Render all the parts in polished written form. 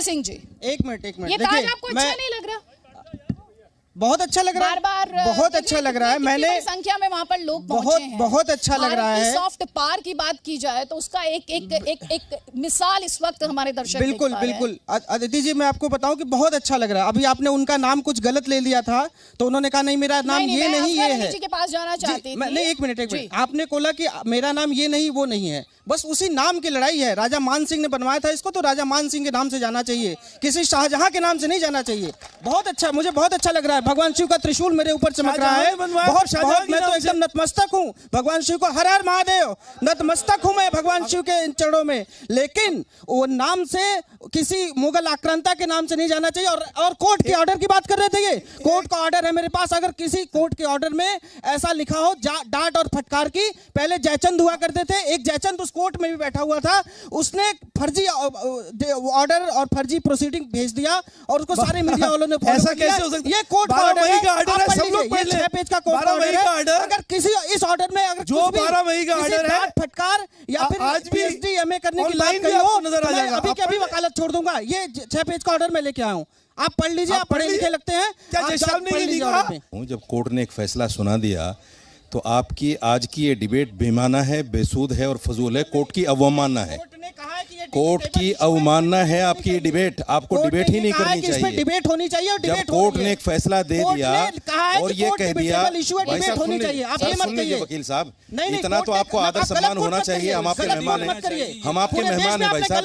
सिंह जी, एक मिनट ये ताज आपको अच्छा नहीं लग रहा? बहुत अच्छा लग रहा है, बार बहुत अच्छा लग रहा है। मैंने संख्या में वहां पर लोग पहुंचे हैं। बहुत अच्छा लग रहा है। सॉफ्ट पावर की बात की जाए तो उसका एक मिसाल इस वक्त हमारे दर्शक बिल्कुल बिल्कुल अदिति जी, मैं आपको बताऊं कि बहुत अच्छा लग रहा है। अभी आपने उनका नाम कुछ गलत ले लिया था तो उन्होंने कहा नहीं मेरा नाम ये नहीं ये है। के पास जाना चाहती थी। नहीं, एक मिनट आपने बोला कि मेरा नाम ये नहीं वो नहीं है, बस उसी नाम की लड़ाई है। राजा मान सिंह ने बनवाया था इसको, तो राजा मान सिंह के नाम से जाना चाहिए, किसी शाहजहां के नाम से नहीं जाना चाहिए। बहुत अच्छा, मुझे बहुत अच्छा लग रहा है। भगवान शिव का त्रिशूल मेरे ऊपर चमक रहा है, बहुत मैं तो एकदम नतमस्तक हूँ भगवान शिव को। हर हर महादेव, नतमस्तक हूँ मैं भगवान शिव के चरणों में। लेकिन वो नाम से किसी मुगल आक्रांता के नाम से नहीं जाना चाहिए। और कोर्ट के ऑर्डर की बात कर रहे थे, ये कोर्ट का ऑर्डर है मेरे पास। अगर किसी कोर्ट के ऑर्डर में ऐसा लिखा हो डांट और फटकार की, पहले जयचंद हुआ करते थे, एक जयचंद उस कोर्ट में भी बैठा हुआ था, उसने फर्जी ऑर्डर और फर्जी प्रोसीडिंग भेज दिया और उसको सारे मीडिया वालों ने ऐसा कैसे हो सकता है? ये कोर्ट का ऑर्डर है, सब लोग पढ़ लें। 6 पेज का कोर्ट का ऑर्डर है। अगर किसी इस ऑर्डर में अगर जो 12 मई का ऑर्डर है, फटकार या फिर आज भी PhD MA करने की बात कही हो, नजर आ जाएगा। अभी के अभी वकालत छोड़ दूंगा। ये 6 पेज का ऑर्डर मैं लेके आया हूँ, आप पढ़ लीजिए। आप पढ़े लिखे लगते हैं। जब कोर्ट ने एक फैसला सुना दिया तो आपकी आज की ये डिबेट बेमाना है, बेसूद है और फजूल है। कोर्ट की अवमानना है, कोर्ट की अवमानना है आपकी ये डिबेट। आपको डिबेट ही नहीं करनी चाहिए, डिबेट होनी चाहिए। जब कोर्ट ने एक फैसला दे दिया और ये कह दिया, वकील साहब इतना तो आपको आदर सम्मान होना चाहिए। हम आपके मेहमान हैं, हम आपके मेहमान हैं भाई साहब,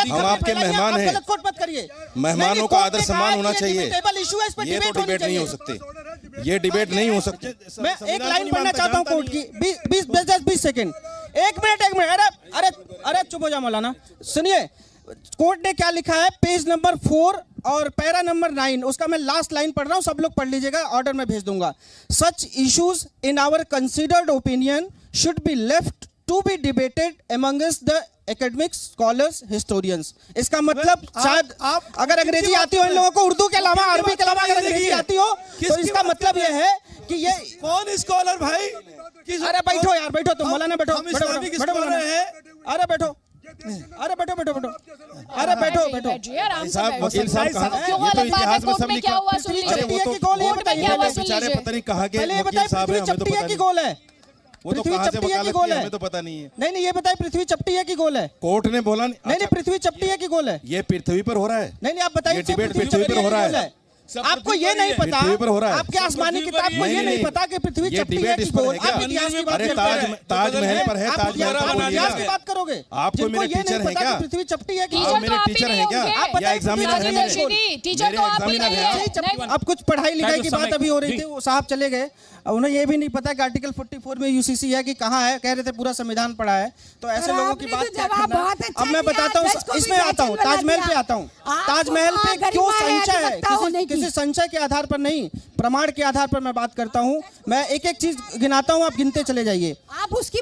हम आपके मेहमान हैं। मेहमानों का आदर सम्मान होना चाहिए। ये तो डिबेट नहीं हो सकती, ये डिबेट नहीं हो सकती। मैं एक लाइन पढ़ना चाहता हूँ कोर्ट की, 20 सेकंड। एक मिनट अरे चुप हो जा मौलाना, सुनिए कोर्ट ने क्या लिखा है। पेज नंबर 4 और पैरा नंबर 9, उसका मैं लास्ट लाइन पढ़ रहा हूं, सब लोग पढ़ लीजिएगा, ऑर्डर में भेज दूंगा। Such issues in our considered opinion should be left to be debated amongst the academic scholars historians. इसका मतलब शायद अगर अंग्रेजी आती हो इन लोगों को, उर्दू के अलावा अरबी के अलावा अगर अंग्रेजी आती हो तो इसका मतलब यह है कि ये कौन स्कॉलर भाई? अरे बैठो यार, बैठो तुम मौलाना, बैठो अरे बैठो, अरे बैठो साहब, वकील साहब ये तो इतिहास में सब लिखा। अरे वो तो बेचारे पता नहीं कहाँ के वकील साहब हैं, हमें तो पता नहीं। वो तो कहाँ से वकालत की हमें तो पता नहीं है। नहीं ये बताइए पृथ्वी चपटी है कि गोल है? कोर्ट ने बोला नहीं पृथ्वी चपटी है कि गोल है? ये पृथ्वी पर हो रहा है। नहीं आप बताइए, डिबेट पृथ्वी पर हो रहा है। आपको ये नहीं पता, आपके आसमानी किताब को ये नहीं पता कि पृथ्वी चपटी है कि गोल? आप इतिहास की बात करते हैं। ताजमहल पर है, इतिहास की बात करोगे? आपको मेरे टीचर है क्या? पृथ्वी चपटी है कि मेरे टीचर है क्या? या एग्जामिनर है मेरे? अब कुछ पढ़ाई लिखाई की बात अभी हो रही थी, वो साहब चले गए, उन्हें ये भी नहीं पता कि आर्टिकल 44 में UCC है कि कहाँ है। कह रहे थे पूरा संविधान पढ़ा है, तो ऐसे लोगों की बात क्या करना। अब मैं बताता हूँ, इसमें आता हूँ, ताजमहल पे आता हूँ। ताजमहल पे क्यों संशय है? किसी संशय के आधार पर नहीं, प्रमाण के आधार पर मैं बात करता हूँ। मैं एक एक चीज गिनाता हूँ, आप गिनते चले जाइए। आप उसकी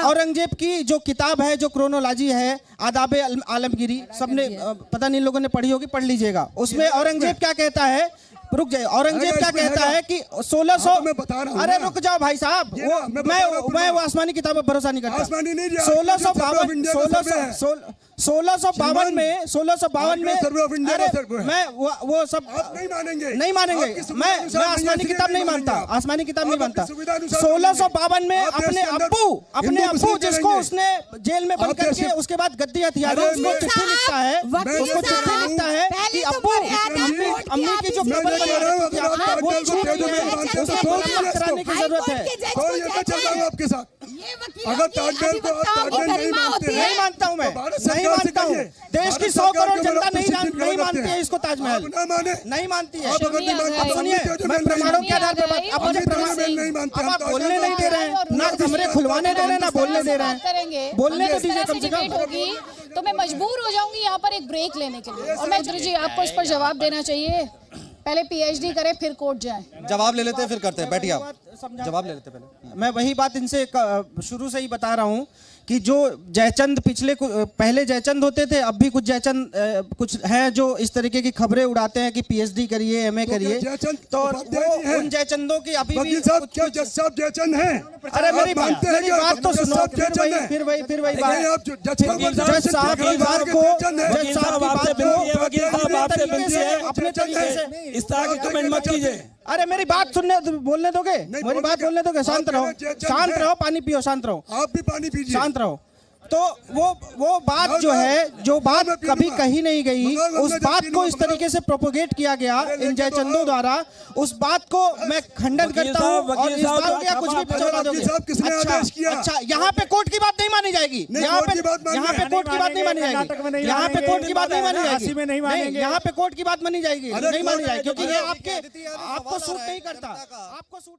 औरंगजेब की जो किताब है, जो क्रोनोलॉजी है, आदाब आलमगीरी, सबने पता नहीं लोगों ने पढ़ी होगी, पढ़ लीजिएगा। उसमें औरंगजेब क्या कहता है, रुक जाए, औरंगजेब क्या कहता है कि 1600, अरे रुक जाओ भाई साहब, मैं वो आसमानी किताब पर भरोसा नहीं करता। 1652 में अरे मैं वो सब नहीं मानेंगे। मैं आसमानी किताब नहीं मानता, आसमानी किताब नहीं मानता। 1652 में अपने अब्बू जिसको उसने जेल में बंद करके उसके बाद गद्दी हथियार, उसको चिट्ठी लिखता है, कि अब्बू अम्मी की जो कराने की जरूरत है। आपके साथ अगर ताजमहल को नहीं मानता हूँ, मैं नहीं मानता हूँ। देश की 100 करोड़ जनता नहीं मानती है इसको, ताजमहल नहीं मानती है। सुनिए, मैं प्रमाणों के आधार पर बात, आप मुझे प्रमाण आप बोलने नहीं दे रहे हैं, ना कमरे खुलवाने दे रहे हैं, ना बोलने दे रहे हैं। बोलने तो दीजिए कम से कम। तो मैं मजबूर हो जाऊंगी यहाँ पर एक ब्रेक लेने के लिए। और मैं जी आपको इस पर जवाब देना चाहिए, पहले PhD करें फिर कोर्ट जाए। जवाब ले लेते हैं फिर करते हैं, बैठिए आप जवाब ले लेते हैं पहले। मैं वही बात इनसे शुरू से ही बता रहा हूँ कि जो जयचंद पहले जयचंद होते थे, अब भी कुछ जयचंद कुछ हैं जो इस तरीके की खबरें उड़ाते हैं कि पीएचडी करिए, एमए करिए, तो वो उन जयचंदों की अभी भी जज साहब जयचंद हैं? अरे मेरी बात तो सुनो, फिर वही बात। जज साहब की बात को अपने तरीके से इस तरह की कमेंट मत कीजिए। अरे मेरी बात बोलने दोगे? मेरी बात बोलने दोगे? शांत रहो, पानी पियो, शांत रहो, आप भी पानी पीजिए, शांत रहो। तो वो बात जो है, जो बात कभी कही नहीं गई, उस बात को इस तरीके से प्रोपोगेट किया गया इन जयचंदों द्वारा, उस बात को मैं खंडन करता हूं। और इस बात का कुछ भी पिछोड़ा दोगे? अच्छा, यहाँ पे कोर्ट की बात नहीं मानी जाएगी, यहाँ पे कोर्ट की बात नहीं मानी जाएगी, यहाँ पे कोर्ट की बात नहीं मानी जाएगी, यहाँ पे कोर्ट की बात मानी जाएगी, नहीं मानी जाएगी, क्योंकि ये आपको सूट नहीं करता, आपको सूट